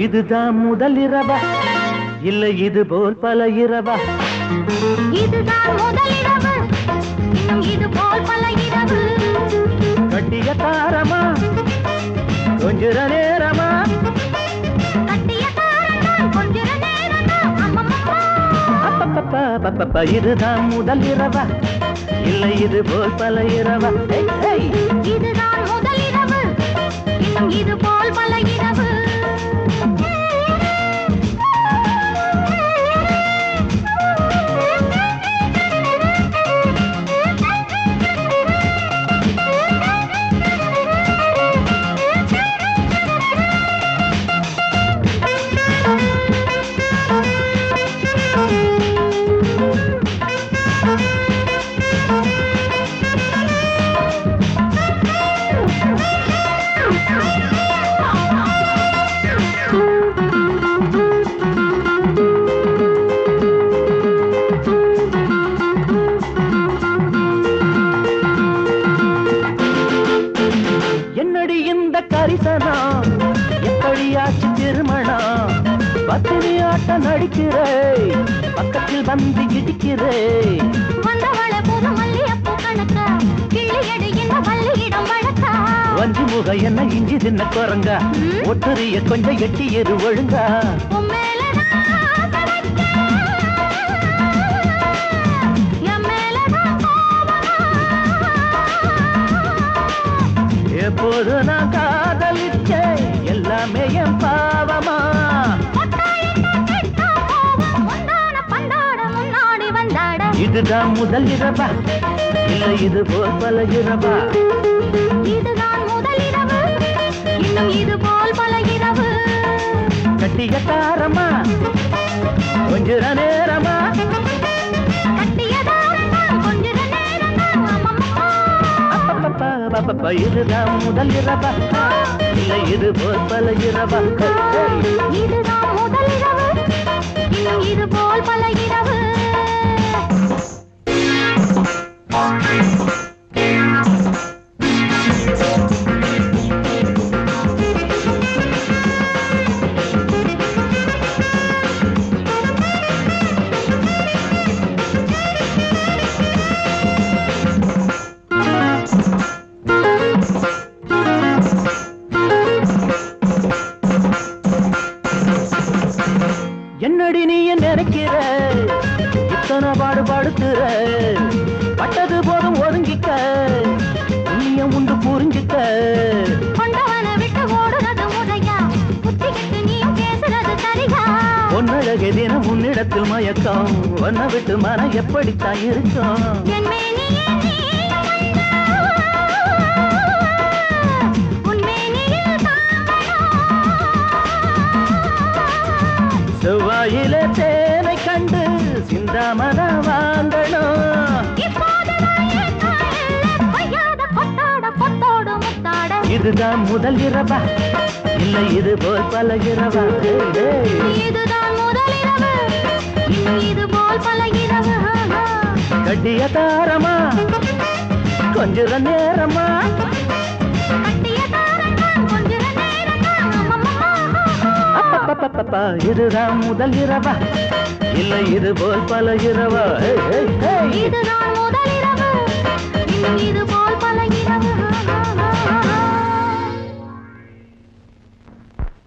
இதுதான் முதல் இரவா இல்லை இது போல் பல இரவா? இதுதான் முதல் இரவு, இன்னும் இது போல் பல இரவு. கட்டிய தாரமா கொஞ்ச நேரமா? கட்டிய தாரமா கொஞ்ச நேரமா? அப்பப்பப்பா இதுதான் முதல் இரவா இல்லை இது போல் பல இரவா? இதுதான் முதல் இரவு, இன்னும் இது போல் பல இரவு. என்னடி இந்த கரிசனம் எப்படியாச்சு திருமணம்? பத்தினி ஆட்டம் நடிக்கிறே பக்கத்தில் வந்து இடிக்கிறே. வந்தவளை புது மல்லியப்பூ கணக்க கிள்ளியடி என்ன வள்ளியிடம் வழக்கா? வஞ்சி முக என்ன இஞ்சி தின்ன குரங்க ஒட்டுரிய கொஞ்சம் எட்டி எரு ஒழுங்கா. எப்போது நான் காதலிச்சேன் எல்லாமே என் பாவமா? இதுதான் முதல் இரவா இல்லை இது போல் பல இரவா? இதுதான் முதல் இரவு, இன்னும் இது போல் பல இரவு. கட்டிய தாரமா கொஞ்ச நேரமா? கட்டிய தாரமா கொஞ்ச நேரமா? அப்பப்பப்பா இதுதான் முதல் இரவா இல்லை இது போல் பல இரவா? இதுதான் முதல் இரவு, இன்னும் இது போல் பல இரவு. என்னடி நீ நினைக்கிற இத்தனை பாடுபடுத்துற? பட்டது போதும் ஒதுங்கிக்க புண்ணியம் உண்டு புரிஞ்சுக்க. கொண்டவனை விட்டு ஓடுறது முறையா? புத்திக்கிட்டு நீயும் பேசுறது சரியா? பொன்னழகே தினம் உன்னிடத்தில் மயக்கம் ஒன்ன விட்டு மனம் எப்படித்தான் இருக்கும்? என் மேனியே நீ செவ்வாயில தேனை கண்டு சிந்தாமன வாங்கணும். இதுதான் முதல் இரவா இல்லை இது போல் பல இரவா? இதுதான் முதல் இரவு, இது போல் பல இரவு. கட்டிய தாரமா கொஞ்ச நேரமா? கட்டிய தாரமா கொஞ்ச நேரமா? அப்பப்பப்பா இதுதான் முதல் இரவா இல்லை இது போல் பல இரவா? இதுதான் முதல் இரவு, இது போல் பல இரவு.